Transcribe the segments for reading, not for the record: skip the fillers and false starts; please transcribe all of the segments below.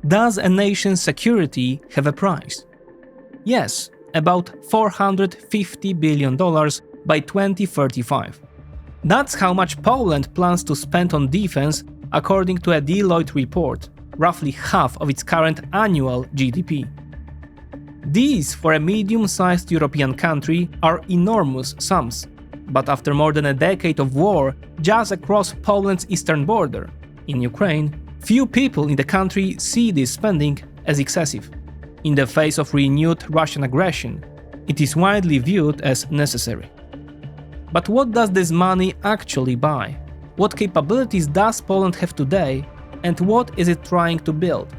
Does a nation's security have a price? Yes, about $450 billion by 2035. That's how much Poland plans to spend on defense according to a Deloitte report, roughly half of its current annual GDP. These, for a medium-sized European country, are enormous sums, but after more than a decade of war just across Poland's eastern border, in Ukraine, few people in the country see this spending as excessive. In the face of renewed Russian aggression, it is widely viewed as necessary. But what does this money actually buy? What capabilities does Poland have today, and what is it trying to build?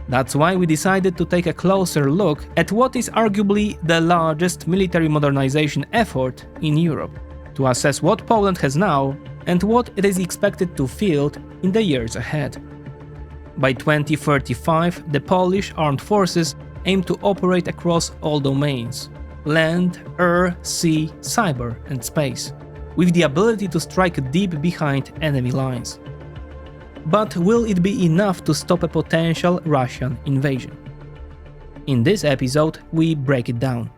That's why we decided to take a closer look at what is arguably the largest military modernization effort in Europe, to assess what Poland has now and what it is expected to field in the years ahead. By 2035, the Polish armed forces aim to operate across all domains: land, air, sea, cyber, and space, with the ability to strike deep behind enemy lines. But will it be enough to stop a potential Russian invasion? In this episode, we break it down.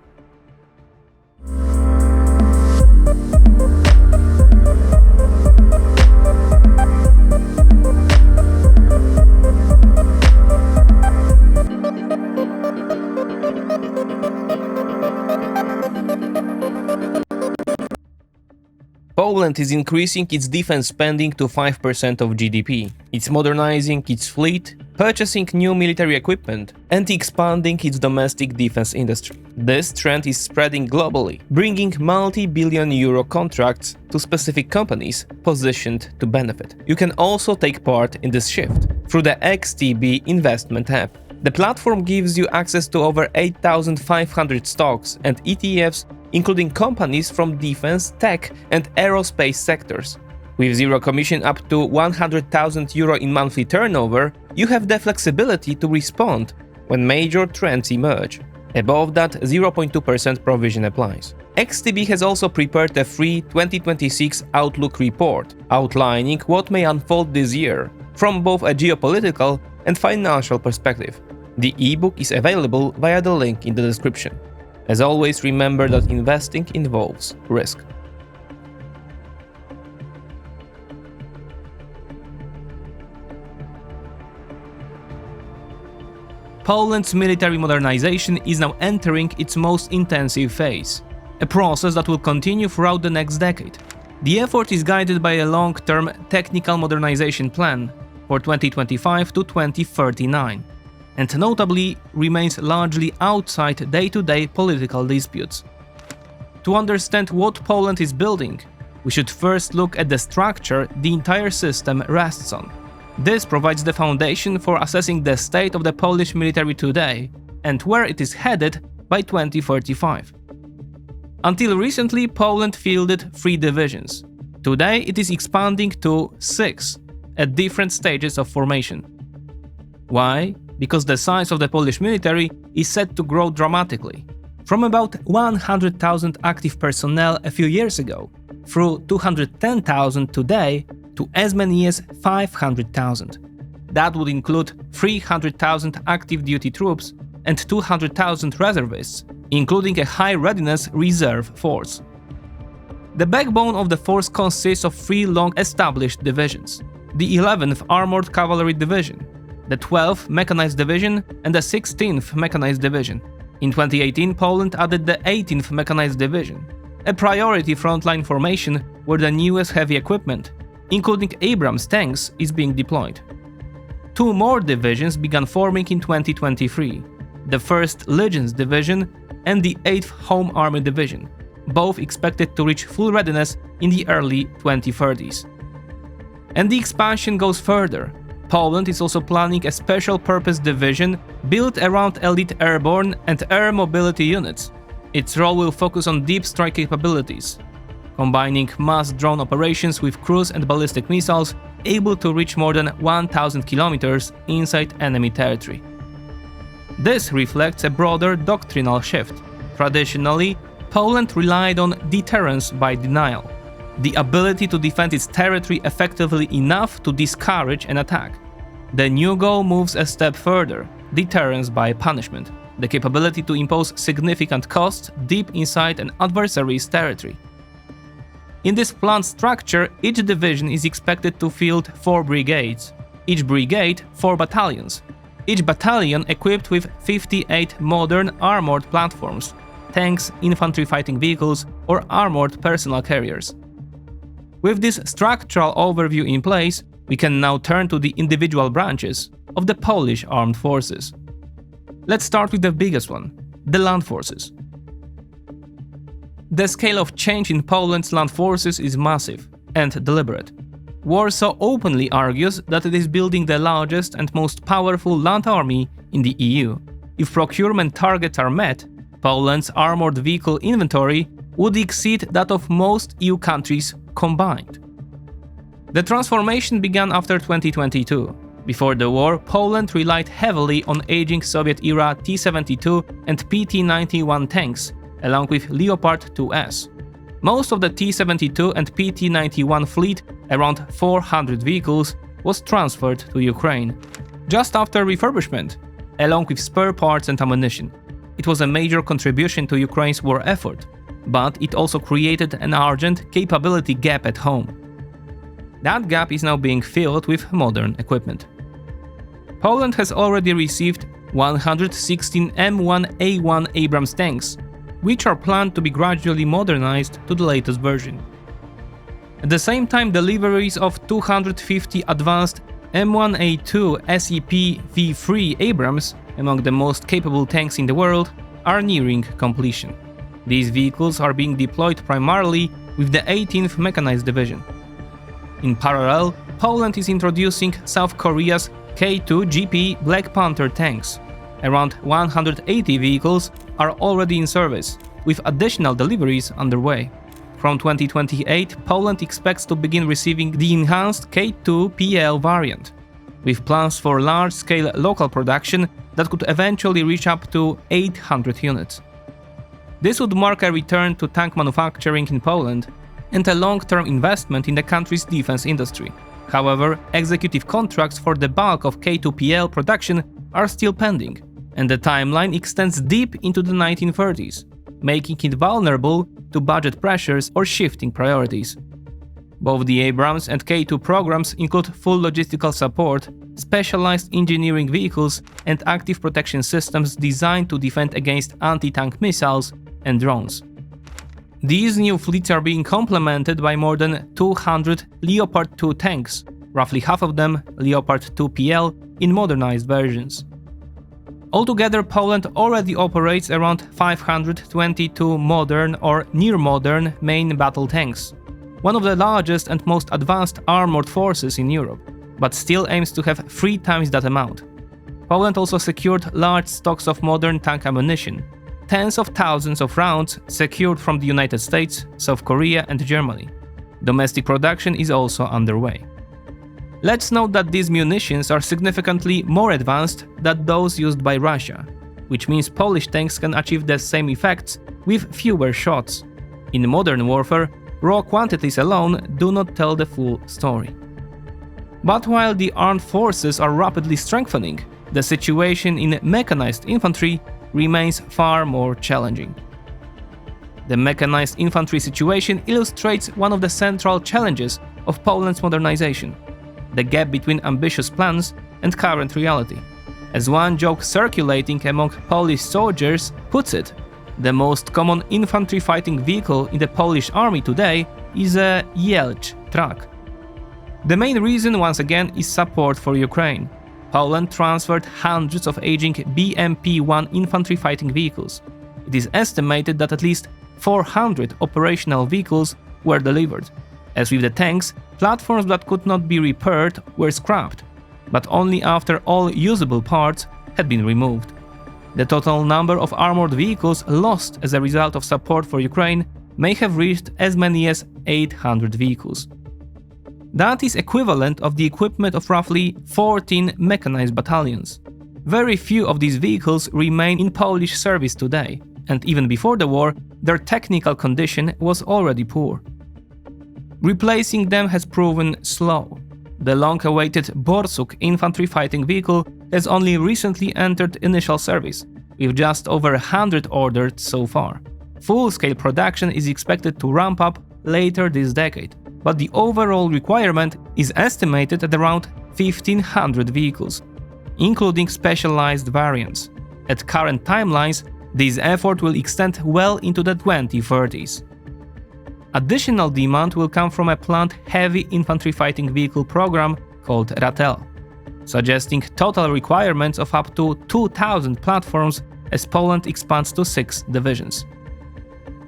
Poland is increasing its defense spending to 5% of GDP. It's modernizing its fleet, purchasing new military equipment, and expanding its domestic defense industry. This trend is spreading globally, bringing multi-billion euro contracts to specific companies positioned to benefit. You can also take part in this shift through the XTB investment app. The platform gives you access to over 8,500 stocks and ETFs, including companies from defense, tech, and aerospace sectors. With zero commission up to 100,000 euro in monthly turnover, you have the flexibility to respond when major trends emerge. Above that, 0.2% provision applies. XTB has also prepared a free 2026 Outlook report, outlining what may unfold this year, from both a geopolitical and financial perspective. The ebook is available via the link in the description. As always, remember that investing involves risk. Poland's military modernization is now entering its most intensive phase, a process that will continue throughout the next decade. The effort is guided by a long-term technical modernization plan for 2025 to 2039. And notably remains largely outside day-to-day political disputes. To understand what Poland is building, we should first look at the structure the entire system rests on. This provides the foundation for assessing the state of the Polish military today and where it is headed by 2035. Until recently, Poland fielded 3 divisions. Today, it is expanding to 6 at different stages of formation. Why? Because the size of the Polish military is set to grow dramatically, from about 100,000 active personnel a few years ago, through 210,000 today, to as many as 500,000. That would include 300,000 active duty troops and 200,000 reservists, including a high readiness reserve force. The backbone of the force consists of 3 long-established divisions: the 11th Armored Cavalry Division, the 12th Mechanized Division, and the 16th Mechanized Division. In 2018, Poland added the 18th Mechanized Division, a priority frontline formation where the newest heavy equipment, including Abrams tanks, is being deployed. 2 more divisions began forming in 2023, the 1st Legion's Division and the 8th Home Army Division, both expected to reach full readiness in the early 2030s. And the expansion goes further. Poland is also planning a special purpose division built around elite airborne and air mobility units. Its role will focus on deep strike capabilities, combining mass drone operations with cruise and ballistic missiles able to reach more than 1,000 kilometers inside enemy territory. This reflects a broader doctrinal shift. Traditionally, Poland relied on deterrence by denial, the ability to defend its territory effectively enough to discourage an attack. The new goal moves a step further: deterrence by punishment, the capability to impose significant costs deep inside an adversary's territory. In this planned structure, each division is expected to field 4 brigades, each brigade 4 battalions, each battalion equipped with 58 modern armored platforms, tanks, infantry fighting vehicles, or armored personnel carriers. With this structural overview in place, we can now turn to the individual branches of the Polish armed forces. Let's start with the biggest one, the land forces. The scale of change in Poland's land forces is massive and deliberate. Warsaw openly argues that it is building the largest and most powerful land army in the EU. If procurement targets are met, Poland's armored vehicle inventory would exceed that of most EU countries combined. The transformation began after 2022. Before the war, Poland relied heavily on aging Soviet-era T-72 and PT-91 tanks, along with Leopard 2S. Most of the T-72 and PT-91 fleet, around 400 vehicles, was transferred to Ukraine. Just after refurbishment, along with spare parts and ammunition. It was a major contribution to Ukraine's war effort, but it also created an urgent capability gap at home. That gap is now being filled with modern equipment. Poland has already received 116 M1A1 Abrams tanks, which are planned to be gradually modernized to the latest version. At the same time, deliveries of 250 advanced M1A2 SEP V3 Abrams, among the most capable tanks in the world, are nearing completion. These vehicles are being deployed primarily with the 18th Mechanized Division. In parallel, Poland is introducing South Korea's K2GP Black Panther tanks. Around 180 vehicles are already in service, with additional deliveries underway. From 2028, Poland expects to begin receiving the enhanced K2PL variant, with plans for large-scale local production that could eventually reach up to 800 units. This would mark a return to tank manufacturing in Poland and a long-term investment in the country's defense industry. However, executive contracts for the bulk of K2PL production are still pending, and the timeline extends deep into the 1930s, making it vulnerable to budget pressures or shifting priorities. Both the Abrams and K2 programs include full logistical support, specialized engineering vehicles, and active protection systems designed to defend against anti-tank missiles and drones. These new fleets are being complemented by more than 200 Leopard 2 tanks, roughly half of them Leopard 2PL in modernized versions. Altogether, Poland already operates around 522 modern or near-modern main battle tanks, one of the largest and most advanced armored forces in Europe, but still aims to have 3 times that amount. Poland also secured large stocks of modern tank ammunition, tens of thousands of rounds secured from the United States, South Korea and Germany. Domestic production is also underway. Let's note that these munitions are significantly more advanced than those used by Russia, which means Polish tanks can achieve the same effects with fewer shots. In modern warfare, raw quantities alone do not tell the full story. But while the armed forces are rapidly strengthening, the situation in mechanized infantry remains far more challenging. The mechanized infantry situation illustrates one of the central challenges of Poland's modernization: the gap between ambitious plans and current reality. As one joke circulating among Polish soldiers puts it, the most common infantry fighting vehicle in the Polish army today is a Jelcz truck. The main reason, once again, is support for Ukraine. Poland transferred hundreds of aging BMP-1 infantry fighting vehicles. It is estimated that at least 400 operational vehicles were delivered. As with the tanks, platforms that could not be repaired were scrapped, but only after all usable parts had been removed. The total number of armored vehicles lost as a result of support for Ukraine may have reached as many as 800 vehicles. That is equivalent of the equipment of roughly 14 mechanized battalions. Very few of these vehicles remain in Polish service today, and even before the war, their technical condition was already poor. Replacing them has proven slow. the long-awaited Borsuk infantry fighting vehicle has only recently entered initial service, with just over 100 ordered so far. Full-scale production is expected to ramp up later this decade, but the overall requirement is estimated at around 1,500 vehicles, including specialized variants. At current timelines, this effort will extend well into the 2030s. Additional demand will come from a planned heavy infantry fighting vehicle program called Ratel, suggesting total requirements of up to 2,000 platforms as Poland expands to 6 divisions.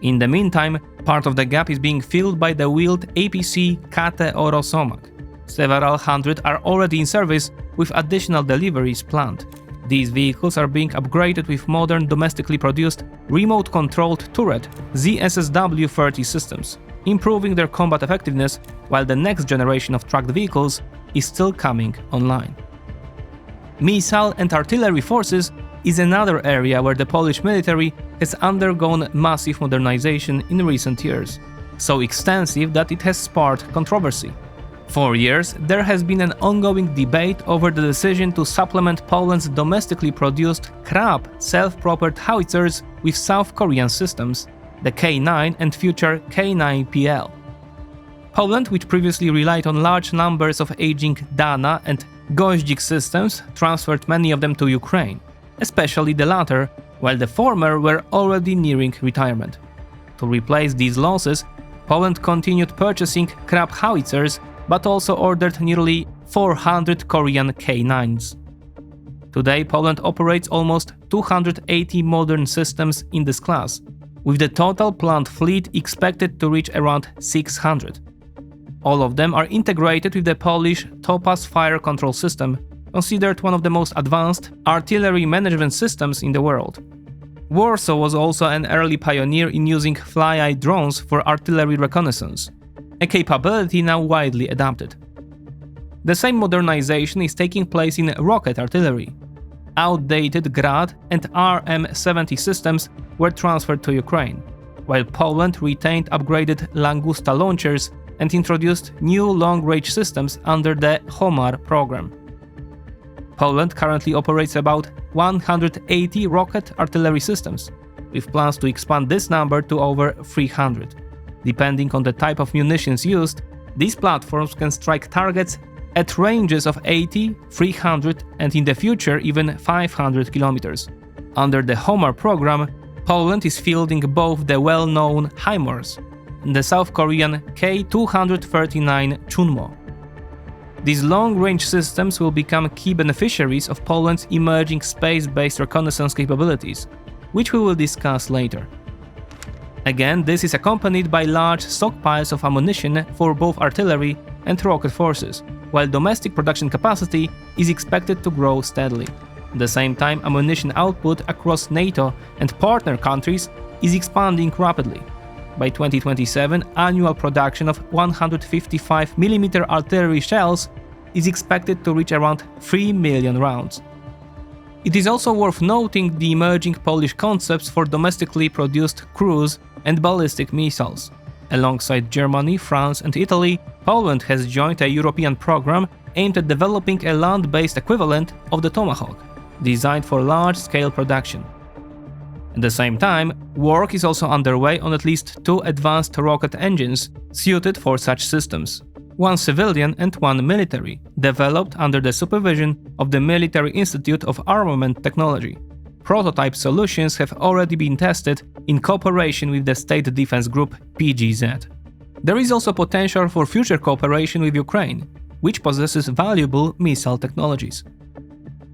In the meantime, part of the gap is being filled by the wheeled APC Kate or Rosomak. Several hundred are already in service, with additional deliveries planned. These vehicles are being upgraded with modern domestically produced remote-controlled turret ZSSW-30 systems, improving their combat effectiveness, while the next generation of tracked vehicles is still coming online. Missile and artillery forces is another area where the Polish military has undergone massive modernization in recent years, so extensive that it has sparked controversy. For years, there has been an ongoing debate over the decision to supplement Poland's domestically produced Krab self-propelled howitzers with South Korean systems, the K9 and future K9PL. Poland, which previously relied on large numbers of aging Dana and Goździk systems, transferred many of them to Ukraine, especially the latter, while the former were already nearing retirement. To replace these losses, Poland continued purchasing Krab howitzers, but also ordered nearly 400 Korean K9s. Today, Poland operates almost 280 modern systems in this class, with the total planned fleet expected to reach around 600. All of them are integrated with the Polish Topaz fire control system, considered one of the most advanced artillery management systems in the world. Warsaw was also an early pioneer in using fly-eye drones for artillery reconnaissance, a capability now widely adopted. The same modernization is taking place in rocket artillery. Outdated Grad and RM-70 systems were transferred to Ukraine, while Poland retained upgraded Langusta launchers and introduced new long-range systems under the HOMAR program. Poland currently operates about 180 rocket artillery systems, with plans to expand this number to over 300. Depending on the type of munitions used, these platforms can strike targets at ranges of 80, 300 and in the future even 500 kilometers. Under the HOMAR program, Poland is fielding both the well-known HIMARS and the South Korean K-239 Chunmo. These long-range systems will become key beneficiaries of Poland's emerging space-based reconnaissance capabilities, which we will discuss later. Again, this is accompanied by large stockpiles of ammunition for both artillery and rocket forces, while domestic production capacity is expected to grow steadily. At the same time, ammunition output across NATO and partner countries is expanding rapidly. By 2027, annual production of 155mm artillery shells is expected to reach around 3 million rounds. It is also worth noting the emerging Polish concepts for domestically produced cruise and ballistic missiles. Alongside Germany, France and Italy, Poland has joined a European program aimed at developing a land-based equivalent of the Tomahawk, designed for large-scale production. At the same time, work is also underway on at least 2 advanced rocket engines suited for such systems, one civilian and one military, developed under the supervision of the Military Institute of Armament Technology. Prototype solutions have already been tested in cooperation with the state defense group PGZ. There is also potential for future cooperation with Ukraine, which possesses valuable missile technologies.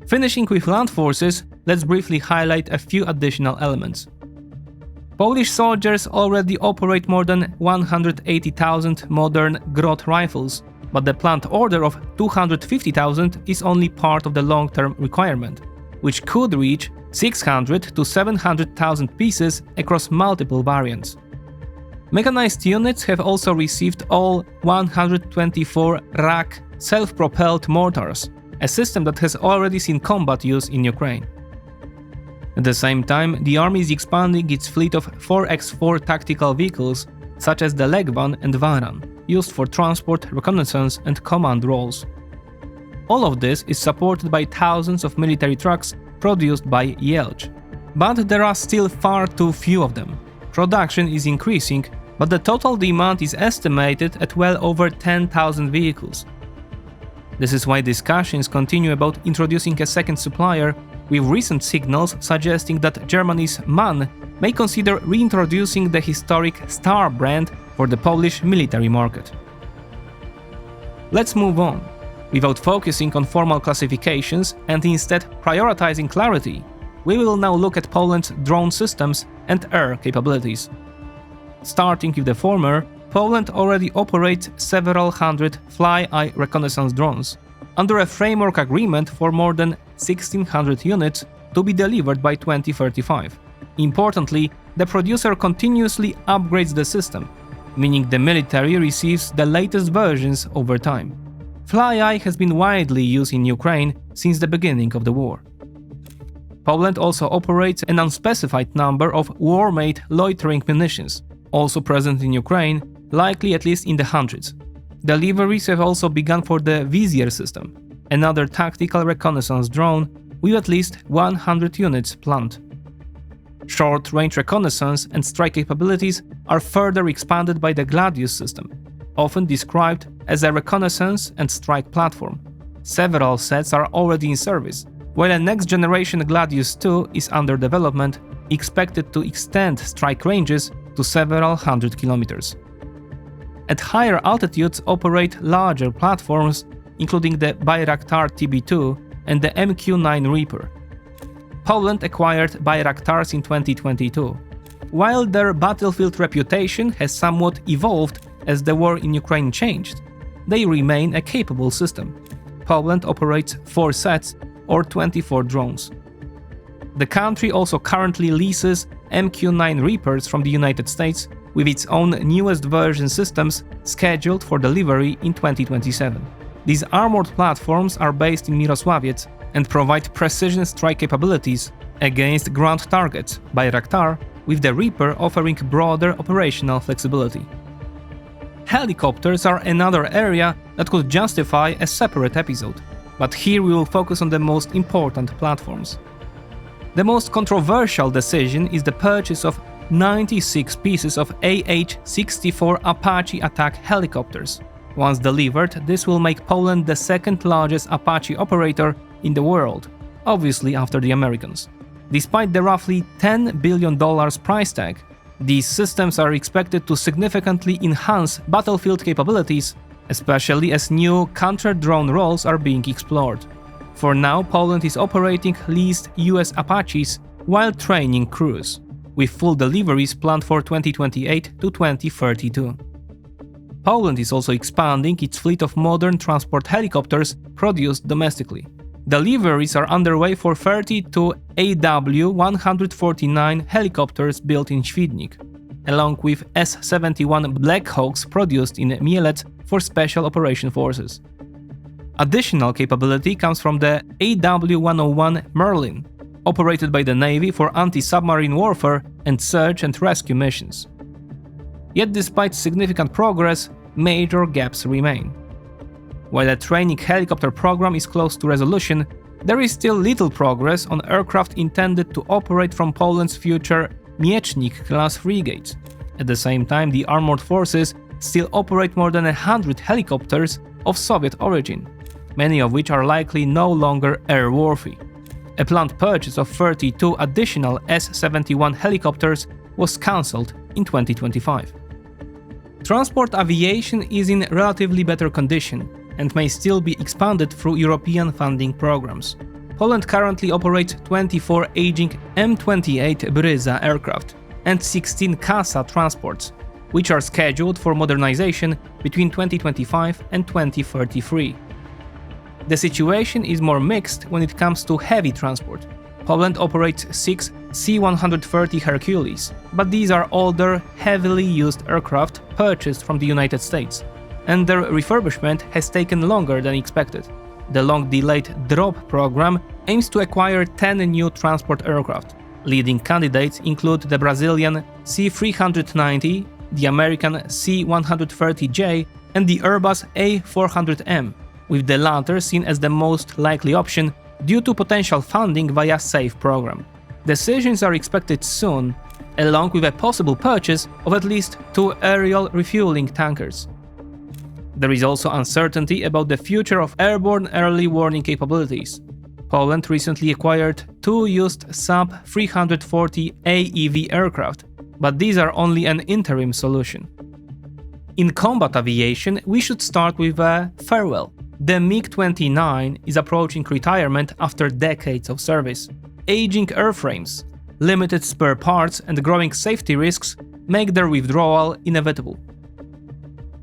Finishing with land forces, let's briefly highlight a few additional elements. Polish soldiers already operate more than 180,000 modern Grot rifles, but the planned order of 250,000 is only part of the long-term requirement, which could reach 600 to 700,000 pieces across multiple variants. Mechanized units have also received all 124 RAK self-propelled mortars, a system that has already seen combat use in Ukraine. At the same time, the army is expanding its fleet of 4x4 tactical vehicles, such as the Legvan and Varan, used for transport, reconnaissance, and command roles. All of this is supported by thousands of military trucks produced by Jelcz. But there are still far too few of them. Production is increasing, but the total demand is estimated at well over 10,000 vehicles. This is why discussions continue about introducing a second supplier, with recent signals suggesting that Germany's MAN may consider reintroducing the historic Star brand for the Polish military market. Let's move on. Without focusing on formal classifications and instead prioritizing clarity, we will now look at Poland's drone systems and air capabilities. Starting with the former, Poland already operates several hundred fly-eye reconnaissance drones, under a framework agreement for more than 1,600 units to be delivered by 2035. Importantly, the producer continuously upgrades the system, meaning the military receives the latest versions over time. Fly-eye has been widely used in Ukraine since the beginning of the war. Poland also operates an unspecified number of war-made loitering munitions, also present in Ukraine, likely at least in the hundreds. Deliveries have also begun for the Vizier system, another tactical reconnaissance drone with at least 100 units planned. Short-range reconnaissance and strike capabilities are further expanded by the Gladius system, often described as a reconnaissance and strike platform. Several sets are already in service, while a next-generation Gladius II is under development, expected to extend strike ranges to several hundred kilometers. At higher altitudes operate larger platforms, including the Bayraktar TB2 and the MQ-9 Reaper. Poland acquired Bayraktars in 2022. While their battlefield reputation has somewhat evolved as the war in Ukraine changed, they remain a capable system. Poland operates 4 sets or 24 drones. The country also currently leases MQ-9 Reapers from the United States, with its own newest version systems scheduled for delivery in 2027. These armored platforms are based in Mirosławiec and provide precision strike capabilities against ground targets, Bayraktar, with the Reaper offering broader operational flexibility. Helicopters are another area that could justify a separate episode, but here we will focus on the most important platforms. The most controversial decision is the purchase of 96 pieces of AH-64 Apache attack helicopters. Once delivered, this will make Poland the second largest Apache operator in the world, obviously after the Americans. Despite the roughly $10 billion price tag, these systems are expected to significantly enhance battlefield capabilities, especially as new counter-drone roles are being explored. For now, Poland is operating leased US Apaches while training crews, with full deliveries planned for 2028 to 2032. Poland is also expanding its fleet of modern transport helicopters produced domestically. Deliveries are underway for 32 AW-149 helicopters built in Świdnik, along with S-71 Black Hawks produced in Mielec for Special Operation Forces. Additional capability comes from the AW-101 Merlin, operated by the Navy for anti-submarine warfare and search and rescue missions. Yet despite significant progress, major gaps remain. While the training helicopter program is close to resolution, there is still little progress on aircraft intended to operate from Poland's future Miecznik-class frigates. At the same time, the armored forces still operate more than 100 helicopters of Soviet origin, many of which are likely no longer airworthy. A planned purchase of 32 additional S-71 helicopters was cancelled in 2025. Transport aviation is in relatively better condition and may still be expanded through European funding programs. Poland currently operates 24 aging M28 Bryza aircraft and 16 CASA transports, which are scheduled for modernization between 2025 and 2033. The situation is more mixed when it comes to heavy transport. Poland operates 6 C-130 Hercules, but these are older, heavily used aircraft purchased from the United States, and their refurbishment has taken longer than expected. The long-delayed DROP program aims to acquire 10 new transport aircraft. Leading candidates include the Brazilian C-390, the American C-130J, and the Airbus A400M, with the latter seen as the most likely option due to potential funding via SAFE program. Decisions are expected soon, along with a possible purchase of at least 2 aerial refueling tankers. There is also uncertainty about the future of airborne early warning capabilities. Poland recently acquired 2 used Sub-340 AEV aircraft, but these are only an interim solution. In combat aviation, we should start with a farewell. The MiG-29 is approaching retirement after decades of service. Aging airframes, limited spare parts and growing safety risks make their withdrawal inevitable.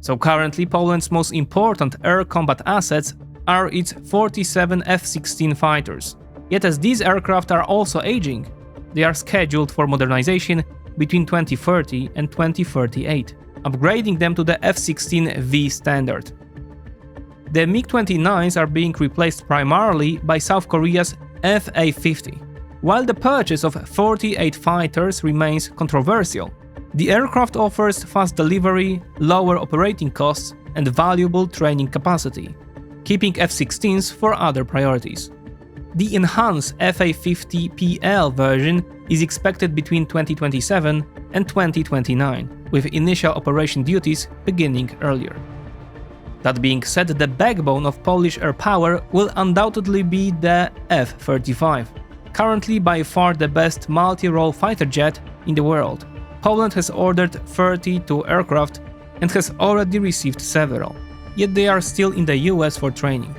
So currently Poland's most important air combat assets are its 47 F-16 fighters. Yet as these aircraft are also aging, they are scheduled for modernization between 2030 and 2038, upgrading them to the F-16V standard. The MiG-29s are being replaced primarily by South Korea's Fa-50. While the purchase of 48 fighters remains controversial, the aircraft offers fast delivery, lower operating costs, and valuable training capacity, keeping F-16s for other priorities. The enhanced Fa-50PL version is expected between 2027 and 2029, with initial operation duties beginning earlier. That being said, the backbone of Polish air power will undoubtedly be the F-35, currently by far the best multi-role fighter jet in the world. Poland has ordered 32 aircraft and has already received several, yet they are still in the US for training.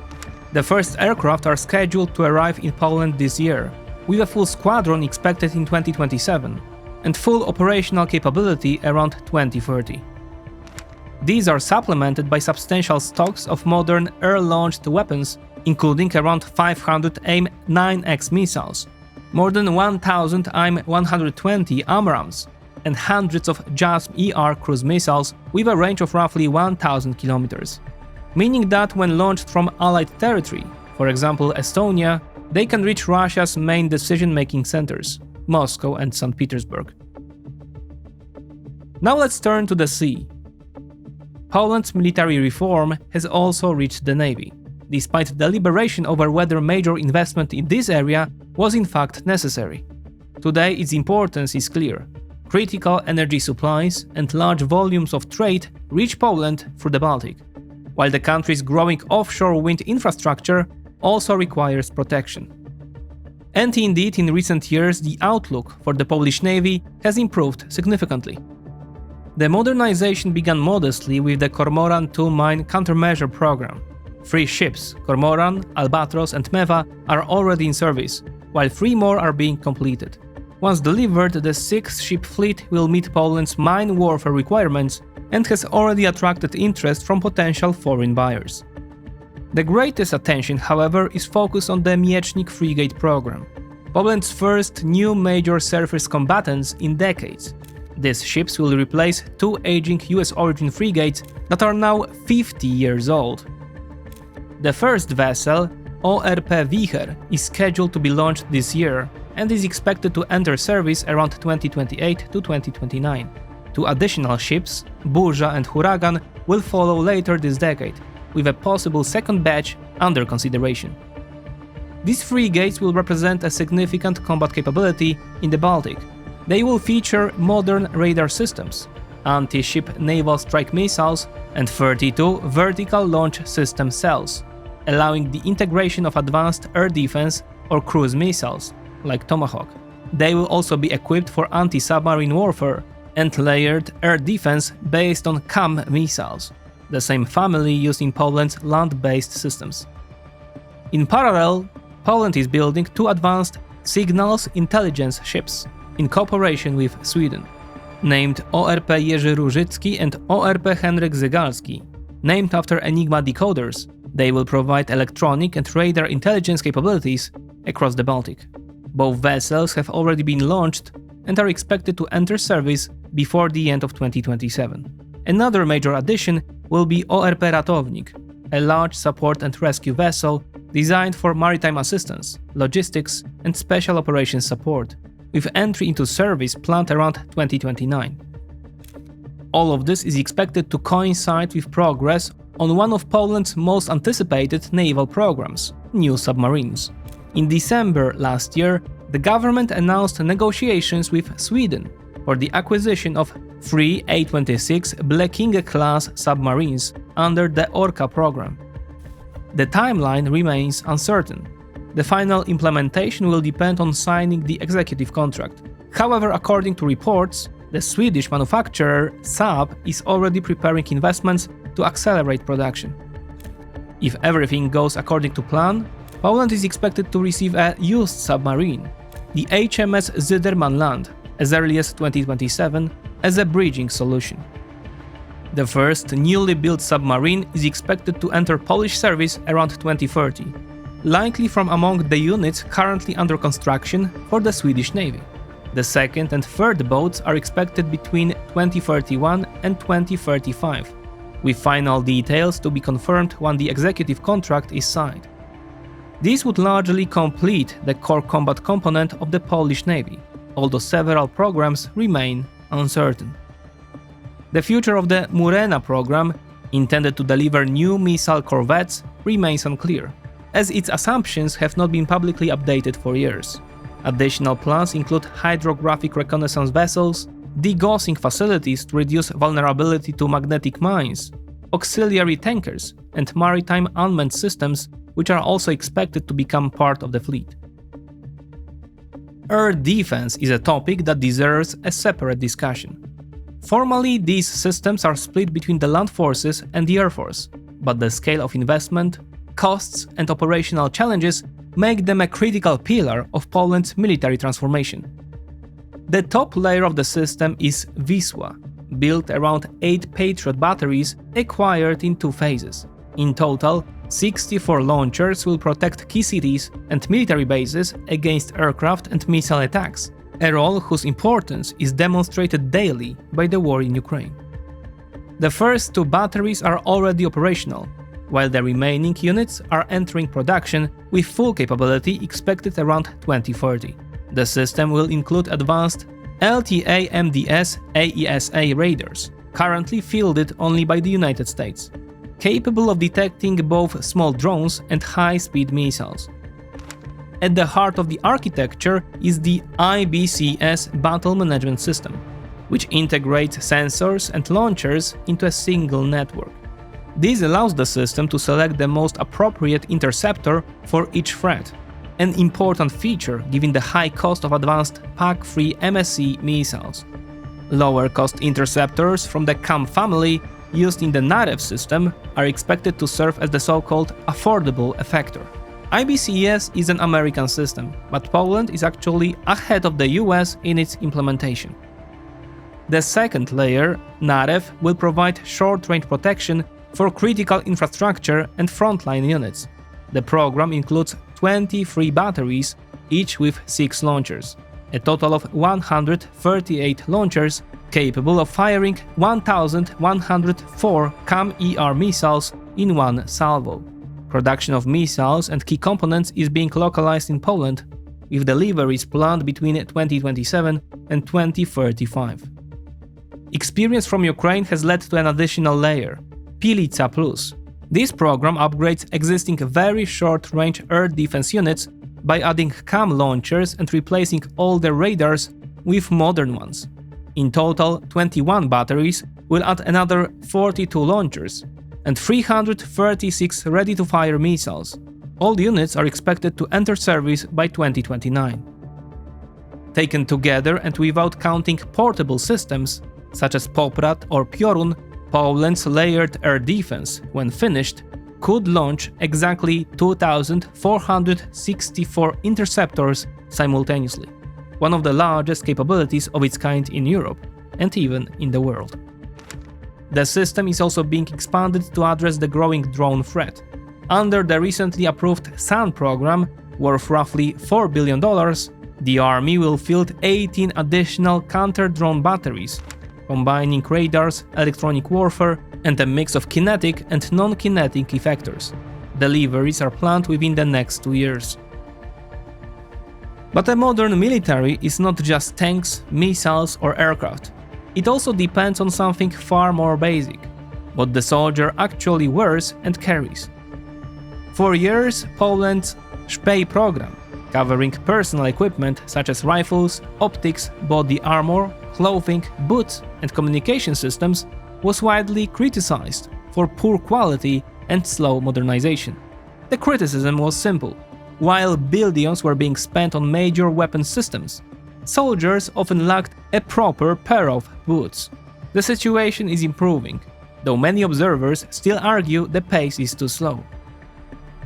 The first aircraft are scheduled to arrive in Poland this year, with a full squadron expected in 2027, and full operational capability around 2030. These are supplemented by substantial stocks of modern air-launched weapons, including around 500 AIM-9X missiles, more than 1,000 AIM-120 AMRAAMs, and hundreds of JASM-ER cruise missiles with a range of roughly 1,000 kilometers. Meaning that when launched from Allied territory, for example Estonia, they can reach Russia's main decision-making centers, Moscow and St. Petersburg. Now let's turn to the sea. Poland's military reform has also reached the navy, despite deliberation over whether major investment in this area was in fact necessary. Today its importance is clear. Critical energy supplies and large volumes of trade reach Poland through the Baltic, while the country's growing offshore wind infrastructure also requires protection. And indeed, in recent years, the outlook for the Polish Navy has improved significantly. The modernization began modestly with the Cormoran II mine countermeasure program. 3 ships, Cormoran, Albatros and Mewa, are already in service, while 3 more are being completed. Once delivered, the 6-ship fleet will meet Poland's mine warfare requirements and has already attracted interest from potential foreign buyers. The greatest attention, however, is focused on the Miecznik frigate program, Poland's first new major surface combatants in decades. These ships will replace 2 aging US origin frigates that are now 50 years old. The first vessel, ORP Wicher, is scheduled to be launched this year and is expected to enter service around 2028 to 2029. 2 additional ships, Burza and Huragan, will follow later this decade, with a possible second batch under consideration. These frigates will represent a significant combat capability in the Baltic. They will feature modern radar systems, anti-ship naval strike missiles, and 32 vertical launch system cells, allowing the integration of advanced air defense or cruise missiles, like Tomahawk. They will also be equipped for anti-submarine warfare and layered air defense based on CAM missiles, the same family used in Poland's land-based systems. In parallel, Poland is building 2 advanced signals intelligence ships in cooperation with Sweden, named ORP Jerzy Różycki and ORP Henryk Zygalski. Named after Enigma decoders, they will provide electronic and radar intelligence capabilities across the Baltic. Both vessels have already been launched and are expected to enter service before the end of 2027. Another major addition will be ORP Ratownik, a large support and rescue vessel designed for maritime assistance, logistics, and special operations support, with entry into service planned around 2029. All of this is expected to coincide with progress on one of Poland's most anticipated naval programs, new submarines. In December last year, the government announced negotiations with Sweden for the acquisition of 3 A-26 Blekinge-class submarines under the Orca program. The timeline remains uncertain. The final implementation will depend on signing the executive contract. However, according to reports, the Swedish manufacturer Saab is already preparing investments to accelerate production. If everything goes according to plan, Poland is expected to receive a used submarine, the HMS Zudermanland, as early as 2027 as a bridging solution. The first newly built submarine is expected to enter Polish service around 2030, likely from among the units currently under construction for the Swedish Navy. The second and third boats are expected between 2031 and 2035, with final details to be confirmed when the executive contract is signed. This would largely complete the core combat component of the Polish Navy, although several programs remain uncertain. The future of the Murena program, intended to deliver new missile corvettes, remains unclear, as its assumptions have not been publicly updated for years. Additional plans include hydrographic reconnaissance vessels, degaussing facilities to reduce vulnerability to magnetic mines, auxiliary tankers, and maritime unmanned systems, which are also expected to become part of the fleet. Air defense is a topic that deserves a separate discussion. Formally, these systems are split between the land forces and the air force, but the scale of investment, costs, and operational challenges make them a critical pillar of Poland's military transformation. The top layer of the system is Wisła, built around 8 Patriot batteries acquired in 2 phases. In total, 64 launchers will protect key cities and military bases against aircraft and missile attacks, a role whose importance is demonstrated daily by the war in Ukraine. The first 2 batteries are already operational, while the remaining units are entering production with full capability expected around 2030. The system will include advanced LTA-MDS AESA radars, currently fielded only by the United States, capable of detecting both small drones and high-speed missiles. At the heart of the architecture is the IBCS Battle Management System, which integrates sensors and launchers into a single network. This allows the system to select the most appropriate interceptor for each threat, an important feature given the high cost of advanced PAC-3 MSE missiles. Lower-cost interceptors from the CAM family used in the NAREW system are expected to serve as the so-called affordable effector. IBCS is an American system, but Poland is actually ahead of the US in its implementation. The second layer, NAREW, will provide short-range protection for critical infrastructure and frontline units. The program includes 23 batteries, each with 6 launchers, a total of 138 launchers capable of firing 1,104 CAM-ER missiles in one salvo. Production of missiles and key components is being localized in Poland, with deliveries planned between 2027 and 2035. Experience from Ukraine has led to an additional layer, Pilica Plus. This program upgrades existing very short-range air defense units by adding CAM launchers and replacing older radars with modern ones. In total, 21 batteries will add another 42 launchers and 336 ready-to-fire missiles. All units are expected to enter service by 2029. Taken together and without counting portable systems, such as Poprad or Piorun, Poland's layered air defense, when finished, could launch exactly 2,464 interceptors simultaneously, one of the largest capabilities of its kind in Europe and even in the world. The system is also being expanded to address the growing drone threat. Under the recently approved SUN program, worth roughly $4 billion, the army will field 18 additional counter-drone batteries, combining radars, electronic warfare, and a mix of kinetic and non-kinetic effectors. Deliveries are planned within the next 2 years. But a modern military is not just tanks, missiles, or aircraft. It also depends on something far more basic: what the soldier actually wears and carries. For years, Poland's SPEJ program, covering personal equipment such as rifles, optics, body armor, clothing, boots, and communication systems, was widely criticized for poor quality and slow modernization. The criticism was simple: while billions were being spent on major weapon systems, soldiers often lacked a proper pair of boots. The situation is improving, though many observers still argue the pace is too slow.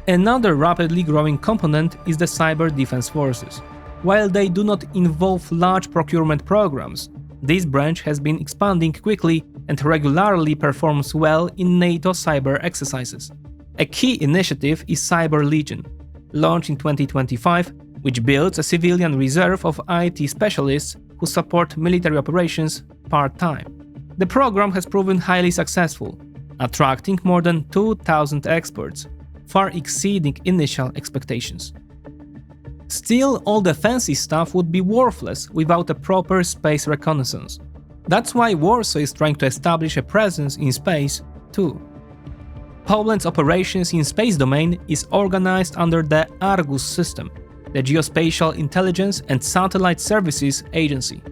Another rapidly growing component is the cyber defense forces. While they do not involve large procurement programs, this branch has been expanding quickly and regularly performs well in NATO cyber exercises. A key initiative is Cyber Legion, launched in 2025, which builds a civilian reserve of IT specialists who support military operations part-time. The program has proven highly successful, attracting more than 2,000 experts, far exceeding initial expectations. Still, all the fancy stuff would be worthless without a proper space reconnaissance. That's why Warsaw is trying to establish a presence in space too. Poland's operations in space domain is organized under the Argus system, the Geospatial Intelligence and Satellite Services Agency.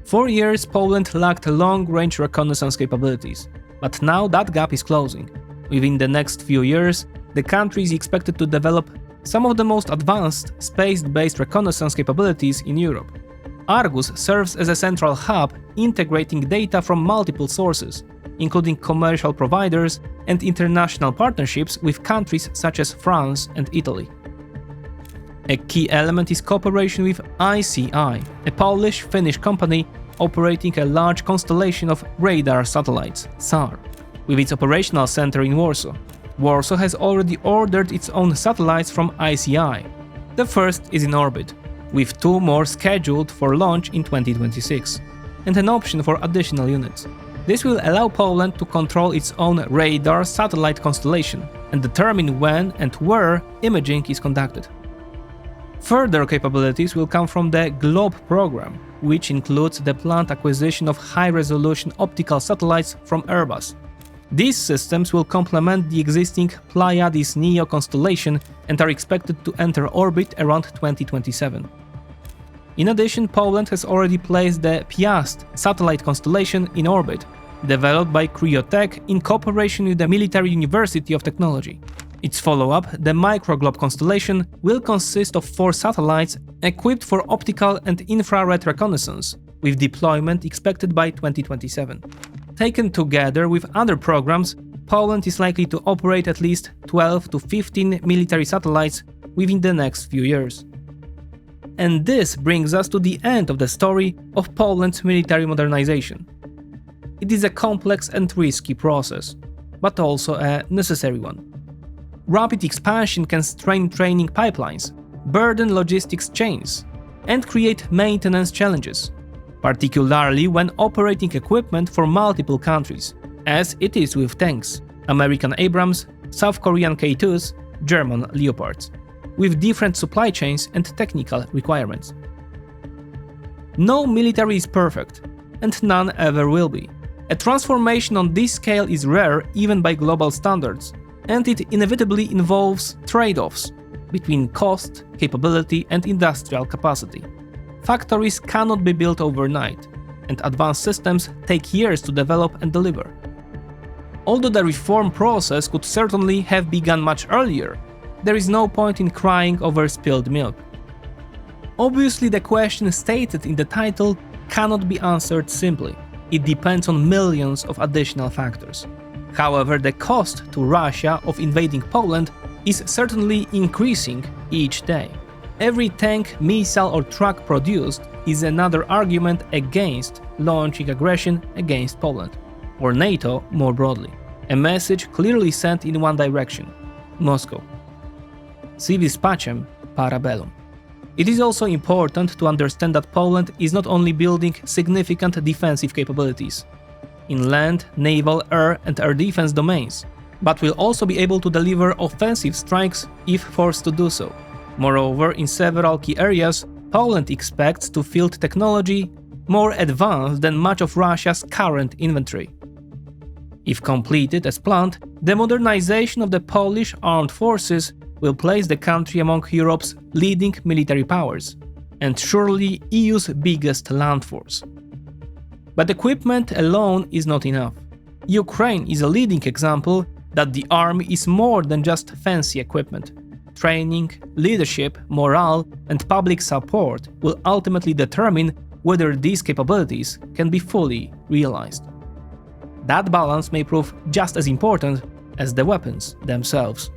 For years, Poland lacked long-range reconnaissance capabilities, but now that gap is closing. Within the next few years, the country is expected to develop some of the most advanced space-based reconnaissance capabilities in Europe. Argus serves as a central hub integrating data from multiple sources, including commercial providers and international partnerships with countries such as France and Italy. A key element is cooperation with ICI, a Polish-Finnish company operating a large constellation of radar satellites, SAR, with its operational center in Warsaw. Warsaw has already ordered its own satellites from ICI. The first is in orbit, with 2 more scheduled for launch in 2026, and an option for additional units. This will allow Poland to control its own radar satellite constellation and determine when and where imaging is conducted. Further capabilities will come from the GLOB program, which includes the planned acquisition of high-resolution optical satellites from Airbus. These systems will complement the existing Pleiades Neo constellation and are expected to enter orbit around 2027. In addition, Poland has already placed the Piast satellite constellation in orbit, developed by Cryotech in cooperation with the Military University of Technology. Its follow-up, the Microglobe constellation, will consist of 4 satellites equipped for optical and infrared reconnaissance, with deployment expected by 2027. Taken together with other programs, Poland is likely to operate at least 12 to 15 military satellites within the next few years. And this brings us to the end of the story of Poland's military modernization. It is a complex and risky process, but also a necessary one. Rapid expansion can strain training pipelines, burden logistics chains, and create maintenance challenges, particularly when operating equipment for multiple countries, as it is with tanks, American Abrams, South Korean K2s, German Leopards, with different supply chains and technical requirements. No military is perfect, and none ever will be. A transformation on this scale is rare even by global standards, and it inevitably involves trade-offs between cost, capability, and industrial capacity. Factories cannot be built overnight, and advanced systems take years to develop and deliver. Although the reform process could certainly have begun much earlier, there is no point in crying over spilled milk. Obviously, the question stated in the title cannot be answered simply. It depends on millions of additional factors. However, the cost to Russia of invading Poland is certainly increasing each day. Every tank, missile or truck produced is another argument against launching aggression against Poland, or NATO more broadly. A message clearly sent in one direction: Moscow. Si vis pacem, para bellum. It is also important to understand that Poland is not only building significant defensive capabilities in land, naval, air and air defense domains, but will also be able to deliver offensive strikes if forced to do so. Moreover, in several key areas, Poland expects to field technology, more advanced than much of Russia's current infantry. If completed as planned, the modernization of the Polish armed forces will place the country among Europe's leading military powers, and surely EU's biggest land force. But equipment alone is not enough. Ukraine is a leading example that the army is more than just fancy equipment. Training, leadership, morale, and public support will ultimately determine whether these capabilities can be fully realized. That balance may prove just as important as the weapons themselves.